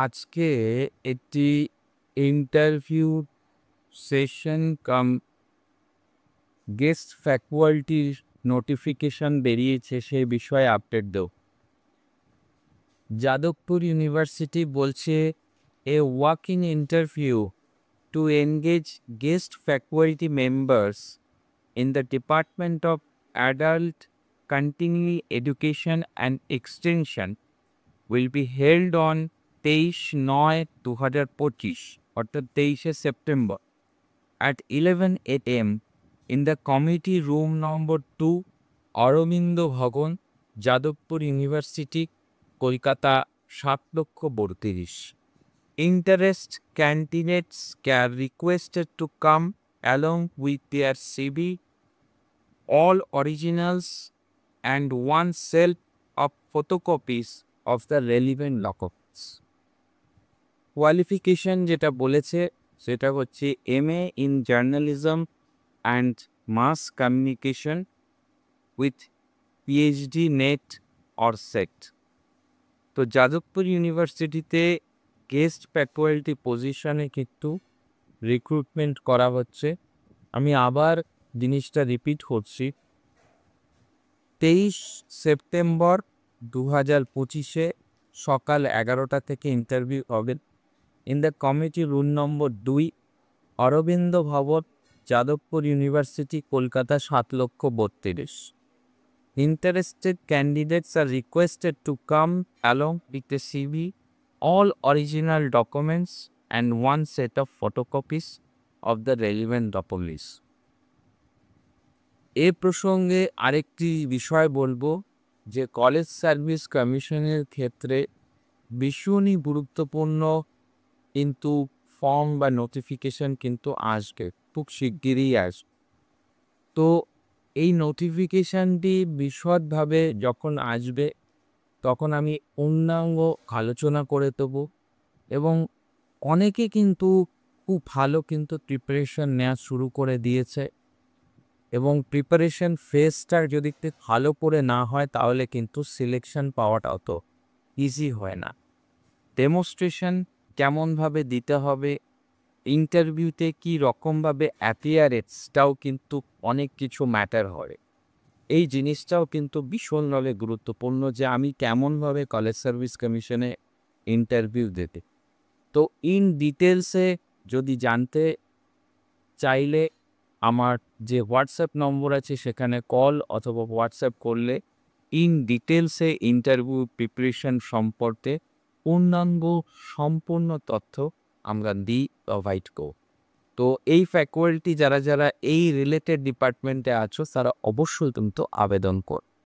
আজকে একটি interview session কাম guest ফ্যাকাল্টির notification বেরিয়েছে, সেই বিষয়ে আপডেট দেও। যাদবপুর ইউনিভার্সিটি বলছে a walk in interview two engage guest faculty members in the Department of Adult Continuing Education and Extension will be held on 23/9/2025 অর্থাৎ 23শে September at 11 a.m. in the committee room number 2, Aurobindo Bhavan, Jadavpur university, Kolkata 7,32,000। Interest candidates are requested to come along with their CV, all originals and one set of photocopies of the relevant documents. Qualification যেটা বলেছে সেটা হচ্ছে MA in Journalism and Mass Communication with PhD NET or SET। তো যাদবপুর ইউনিভার্সিটিতে guest faculty পজিশনে কিন্তু recruitment করা হচ্ছে। আমি আবার জিনিসটা রিপিট করছি, 23 সেপ্টেম্বর 2025 সকাল 11টা থেকে ইন্টারভিউ হবে in the committee room number 2, Aurobindo Bhavan, Jadavpur university, Kolkata 7,32,000। Interested candidates are requested to come along with the CV, all original documents and one set of photocopies of the relevant documents। এ প্রসঙ্গে আরেকটি বিষয় বলবো যে college service কমিশনের ক্ষেত্রে ভীষণই গুরুত্বপূর্ণ কিন্তু ফর্ম বা নোটিফিকেশন কিন্তু আসবে, খুব শিগগিরই আসবে। তো এই নোটিফিকেশানটি বিশদভাবে যখন আসবে তখন আমি পূর্ণাঙ্গ আলোচনা করে দেবো, এবং অনেকে কিন্তু খুব ভালো কিন্তু প্রিপারেশন নেওয়া শুরু করে দিয়েছে, এবং প্রিপারেশন ফেজটা যদি একটু ভালো করে না হয় তাহলে কিন্তু সিলেকশন পাওয়াটা অত ইজি হয় না। ডেমনস্ট্রেশন কেমনভাবে দিতে হবে, ইন্টারভিউতে কী রকমভাবে অ্যাপিয়ারেন্সটাও কিন্তু অনেক কিছু ম্যাটার হয়। এই জিনিসটাও কিন্তু ভীষণভাবে গুরুত্বপূর্ণ যে আমি কেমনভাবে কলেজ সার্ভিস কমিশনে ইন্টারভিউ দেতে। তো ইন ডিটেলসে যদি জানতে চাইলে আমার যে হোয়াটসঅ্যাপ নম্বর আছে সেখানে কল অথবা হোয়াটসঅ্যাপ করলে ইন ডিটেলসে ইন্টারভিউ প্রিপারেশন সম্পর্কে পূর্ণাঙ্গ সম্পূর্ণ তথ্য আমরা দিই, প্রোভাইড করব। তো এই ফ্যাকাল্টি যারা যারা এই রিলেটেড ডিপার্টমেন্টে আছো তারা অবশ্যই কিন্তু আবেদন কর।